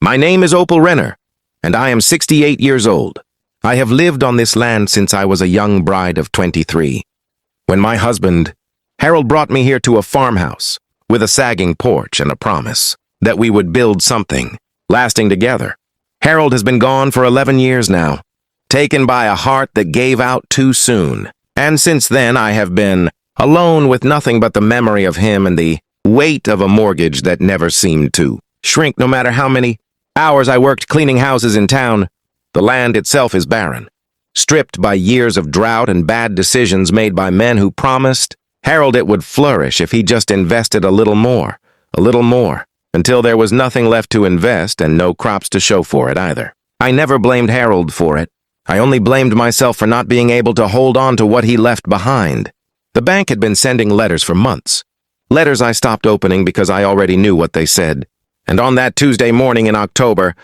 My name is Opal Renner, and I am 68 years old. I have lived on this land since I was a young bride of 23. When my husband, Harold, brought me here to a farmhouse with a sagging porch and a promise that we would build something lasting together. Harold has been gone for 11 years now, taken by a heart that gave out too soon. And since then, I have been alone with nothing but the memory of him and the weight of a mortgage that never seemed to shrink no matter how many hours I worked cleaning houses in town. The land itself is barren, stripped by years of drought and bad decisions made by men who promised Harold it would flourish if he just invested a little more, until there was nothing left to invest and no crops to show for it either. I never blamed Harold for it. I only blamed myself for not being able to hold on to what he left behind. The bank had been sending letters for months. Letters I stopped opening because I already knew what they said. And on that Tuesday morning in October,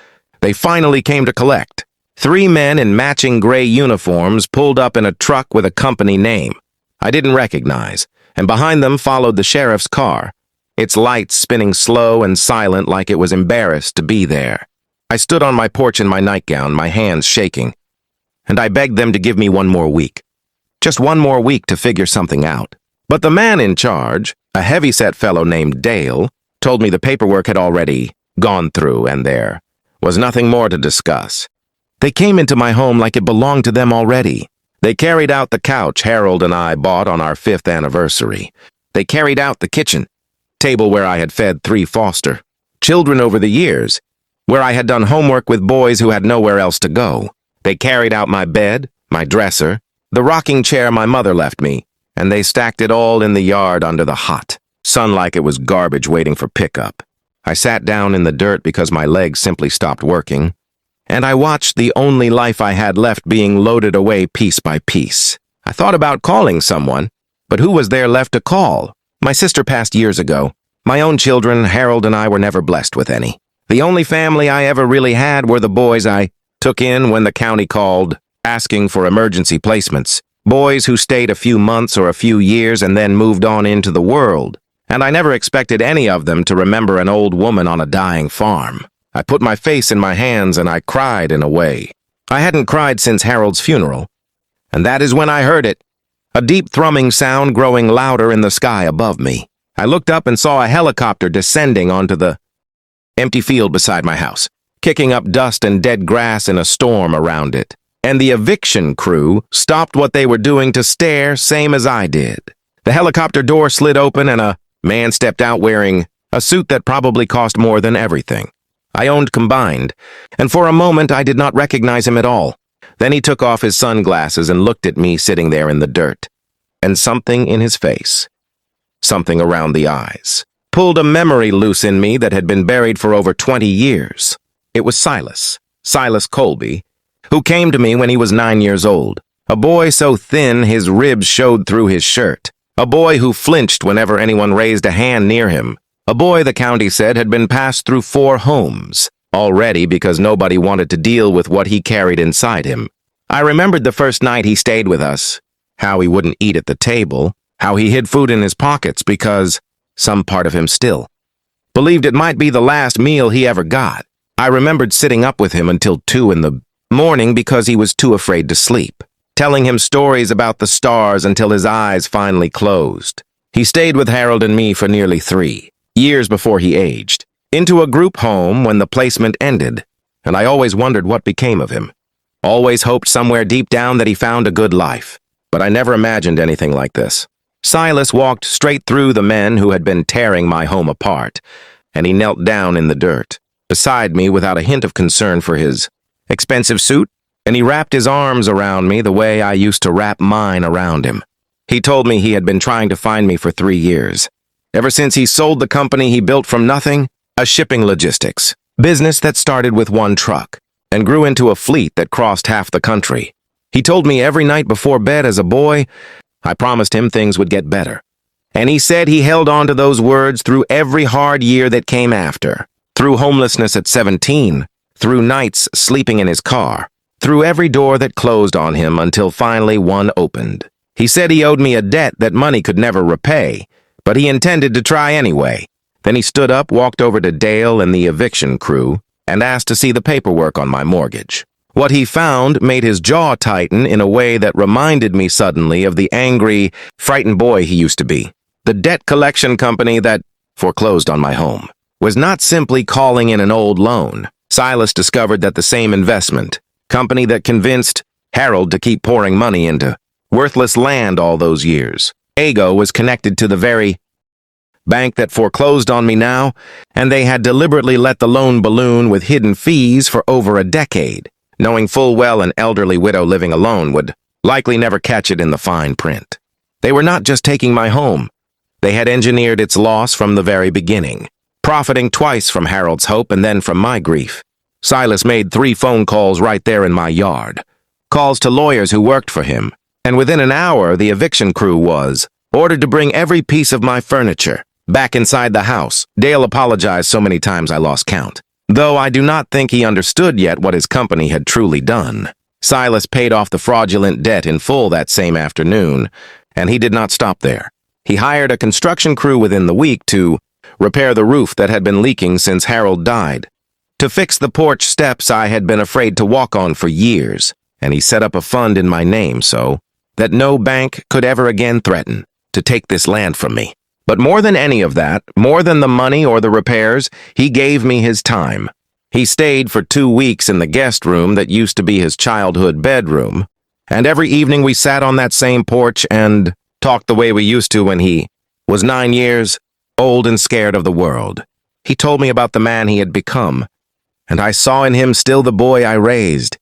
they finally came to collect. 3 men in matching gray uniforms pulled up in a truck with a company name I didn't recognize, and behind them followed the sheriff's car, its lights spinning slow and silent like it was embarrassed to be there. I stood on my porch in my nightgown, my hands shaking, and I begged them to give me one more week. Just one more week to figure something out. But the man in charge, a heavy-set fellow named Dale, told me the paperwork had already gone through and there was nothing more to discuss. They came into my home like it belonged to them already. They carried out the couch Harold and I bought on our 5th anniversary. They carried out the kitchen, table where I had fed 3 foster children over the years, where I had done homework with boys who had nowhere else to go. They carried out my bed, my dresser, the rocking chair my mother left me, and they stacked it all in the yard under the hot sun like it was garbage waiting for pickup. I sat down in the dirt because my legs simply stopped working, and I watched the only life I had left being loaded away piece by piece. I thought about calling someone, but who was there left to call? My sister passed years ago. My own children, Harold and I, were never blessed with any. The only family I ever really had were the boys I took in when the county called, asking for emergency placements. Boys who stayed a few months or a few years and then moved on into the world. And I never expected any of them to remember an old woman on a dying farm. I put my face in my hands and I cried in a way. I hadn't cried since Harold's funeral. And that is when I heard it. A deep thrumming sound growing louder in the sky above me. I looked up and saw a helicopter descending onto the empty field beside my house, kicking up dust and dead grass in a storm around it. And the eviction crew stopped what they were doing to stare, same as I did. The helicopter door slid open and a man stepped out wearing a suit that probably cost more than everything I owned combined, and for a moment I did not recognize him at all. Then he took off his sunglasses and looked at me sitting there in the dirt, and something in his face, something around the eyes, pulled a memory loose in me that had been buried for over 20 years. It was Silas Colby, who came to me when he was 9 years old, a boy so thin his ribs showed through his shirt, a boy who flinched whenever anyone raised a hand near him, a boy the county said had been passed through 4 homes already because nobody wanted to deal with what he carried inside him. I remembered the first night he stayed with us, how he wouldn't eat at the table, how he hid food in his pockets because some part of him still believed it might be the last meal he ever got. I remembered sitting up with him until 2 in the morning because he was too afraid to sleep, telling him stories about the stars until his eyes finally closed. He stayed with Harold and me for nearly 3 years before he aged, into a group home when the placement ended, and I always wondered what became of him. Always hoped somewhere deep down that he found a good life, but I never imagined anything like this. Silas walked straight through the men who had been tearing my home apart, and he knelt down in the dirt beside me without a hint of concern for his expensive suit, and he wrapped his arms around me the way I used to wrap mine around him. He told me he had been trying to find me for 3 years, ever since he sold the company he built from nothing, a shipping logistics business that started with 1 truck and grew into a fleet that crossed half the country. He told me every night before bed as a boy, I promised him things would get better. And he said he held on to those words through every hard year that came after, through homelessness at 17, through nights sleeping in his car, through every door that closed on him until finally one opened. He said he owed me a debt that money could never repay, but he intended to try anyway. Then he stood up, walked over to Dale and the eviction crew, and asked to see the paperwork on my mortgage. What he found made his jaw tighten in a way that reminded me suddenly of the angry, frightened boy he used to be. The debt collection company that foreclosed on my home was not simply calling in an old loan. Silas discovered that the same investment company that convinced Harold to keep pouring money into worthless land all those years, Ago, was connected to the very bank that foreclosed on me now, and they had deliberately let the loan balloon with hidden fees for over a decade, knowing full well an elderly widow living alone would likely never catch it in the fine print. They were not just taking my home. They had engineered its loss from the very beginning, profiting twice from Harold's hope and then from my grief. Silas made 3 phone calls right there in my yard, calls to lawyers who worked for him, and within an hour the eviction crew was ordered to bring every piece of my furniture back inside the house. Dale apologized so many times I lost count, though I do not think he understood yet what his company had truly done. Silas paid off the fraudulent debt in full that same afternoon, and he did not stop there. He hired a construction crew within the week to repair the roof that had been leaking since Harold died, to fix the porch steps I had been afraid to walk on for years, and he set up a fund in my name so that no bank could ever again threaten to take this land from me. But more than any of that, more than the money or the repairs, he gave me his time. He stayed for 2 weeks in the guest room that used to be his childhood bedroom, and every evening we sat on that same porch and talked the way we used to when he was 9 years old and scared of the world. He told me about the man he had become, and I saw in him still the boy I raised,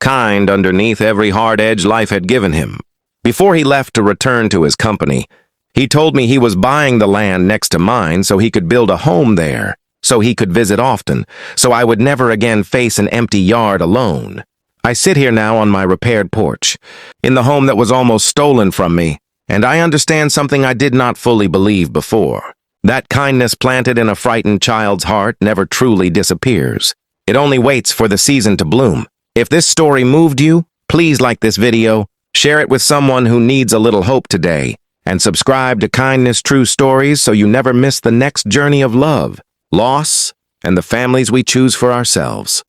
kind underneath every hard edge life had given him. Before he left to return to his company, he told me he was buying the land next to mine so he could build a home there, so he could visit often, so I would never again face an empty yard alone. I sit here now on my repaired porch, in the home that was almost stolen from me, and I understand something I did not fully believe before. That kindness planted in a frightened child's heart never truly disappears. It only waits for the season to bloom. If this story moved you, please like this video, share it with someone who needs a little hope today, and subscribe to Kindness True Stories so you never miss the next journey of love, loss, and the families we choose for ourselves.